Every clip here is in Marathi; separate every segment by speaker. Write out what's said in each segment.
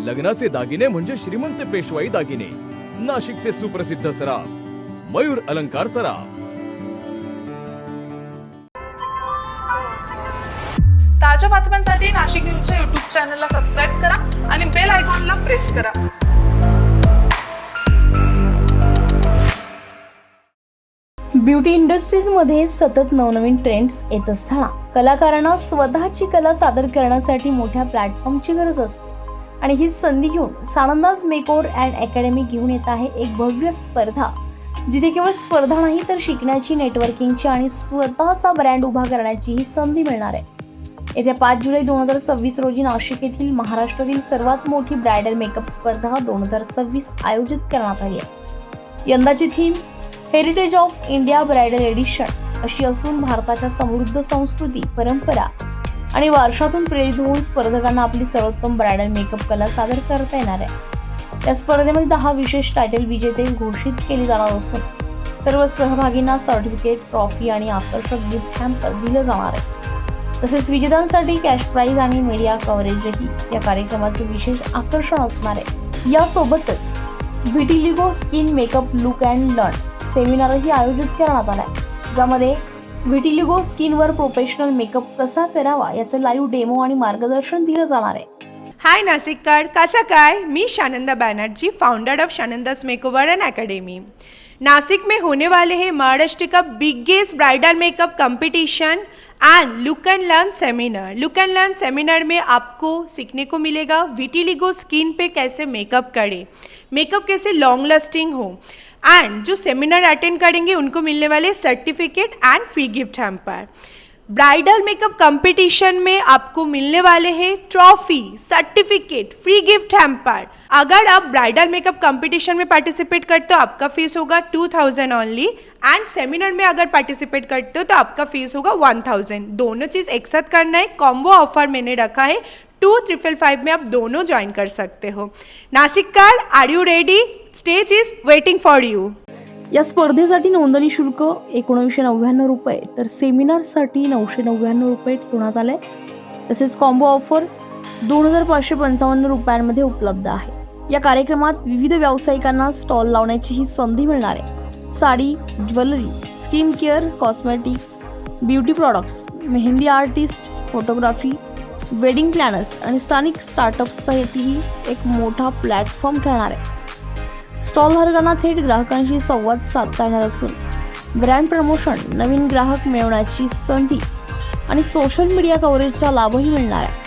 Speaker 1: लग्नाचे दागिने म्हणजे श्रीमंत पेशवाई दागिने. नाशिकचे सुप्रसिद्ध सराफ मयूर अलंकार सराफ.
Speaker 2: ताज्या बातम्यांसाठी नाशिक न्यूजच्या YouTube चॅनलला सबस्क्राईब करा आणि बेल आयकॉनला प्रेस करा.
Speaker 3: ब्युटी इंडस्ट्रीजमध्ये सतत नवनवीन ट्रेंड्स येत असताना कलाकारांना स्वतःची कला सादर करण्यासाठी मोठ्या प्लॅटफॉर्मची गरज असते आणि ही संधी घेऊन सानंदाज मेकओव्हर अँड अकॅडमी घेऊन येत आहे एक भव्य स्पर्धा, जिथे केवळ स्पर्धा नाही तर शिकण्याची, नेटवर्किंगची आणि स्वतःचा ब्रँड उभा करण्याची ही संधी मिळणार आहे. येत्या 5 जुलै 2026 रोजी नाशिक येथील महाराष्ट्रातील सर्वात मोठी ब्रायडल मेकअप स्पर्धा 2026 आयोजित करण्यात आली आहे. यंदाची theme heritage of India bridal edition अशी असून भारताच्या समृद्ध संस्कृती, परंपरा आणि वारशातून प्रेरित होऊन स्पर्धकांना आपली सर्वोत्तम ब्रायडल मेकअप कला सादर करता येणार आहे. या स्पर्धेमध्ये 10 विशेष टायटल विजेते घोषित केले जाणार असून सर्व सहभागींना सर्टिफिकेट, ट्रॉफी आणि आकर्षक गिफ्ट हॅम्पर दिलं जाणार आहे. तसेच विजेत्यांसाठी कॅश प्राइज आणि मीडिया कव्हरेजही या कार्यक्रमाचे विशेष आकर्षण असणार आहे. यासोबतच vitiligo skin makeup look and learn सेमिनारही आयोजित करण्यात आला आहे, ज्यामध्ये व्हिटिलिगो स्किनवर प्रोफेशनल मेकअप कसा करावा याचं लाईव्ह डेमो आणि मार्गदर्शन दिलं जाणार आहे.
Speaker 4: हाय नासिककर, कसा काय? मी Shananda Banerjee, founder of Shananda's makeover and academy. Nashik में होने वाले हैं महाराष्ट्र का biggest bridal makeup competition and look and learn seminar. Look and learn seminar में आपको सीखने को मिलेगा विटिलिगो स्किन पे कैसे मेकअप करें, मेकअप कैसे लॉन्ग लास्टिंग हो, एंड जो सेमिनार अटेंड करेंगे उनको मिलने वाले certificate end free gift hamper. Bridal makeup competition में आपको मिलने वाले हैं trophy, certificate, free gift hamper. अगर आप ब्राइडल मेकअप कंपटीशन में पार्टिसिपेट करते हो आपका फीस होगा 2000 ओनली, एंड सेमिनार में अगर पार्टिसिपेट करते हो तो आपका फीस होगा 1000. दोनों चीज़ एक साथ करना है. कॉम्बो ऑफर मैंने रखा है 2555 में आप दोनों ज्वाइन कर सकते हो. नासिककर, are you ready? Stage is waiting for you.
Speaker 3: या स्पर्धेसाठी नोंदणी शुल्क 1999 रुपये तर सेमिनारसाठी 999 रुपये ठेवण्यात आले. तसेच कॉम्बो ऑफर 2555 रुपयांमध्ये उपलब्ध आहे. या कार्यक्रमात विविध व्यावसायिकांना स्टॉल लावण्याची ही संधी मिळणार आहे. Sari, jewellery, skin care, cosmetics, beauty products, mehndi artist, photography, wedding planners आणि स्थानिक स्टार्टअप्ससाठी एक मोठा प्लॅटफॉर्म ठरणार आहे. स्टॉल धारकांना थेट ग्राहकांशी संवाद साधता येणार असून ब्रँड प्रमोशन, नवीन ग्राहक मिळवण्याची संधी आणि सोशल मीडिया कव्हरेजचा लाभही मिळणार आहे.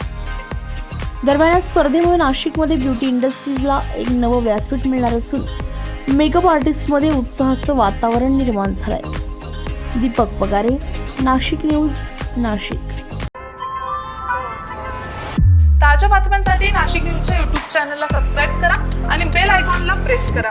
Speaker 3: दरम्यान या स्पर्धेमुळे नाशिकमध्ये ब्युटी इंडस्ट्रीजला एक नवं व्यासपीठ मिळणार असून मेकअप आर्टिस्टमध्ये उत्साहाचं वातावरण निर्माण झालंय. दीपक पगारे, नाशिक न्यूज, नाशिक.
Speaker 2: ताज्या बातम्यांसाठी नाशिक न्यूजच्या YouTube चॅनलला सबस्क्राईब करा आणि बेल आयकॉनला प्रेस करा.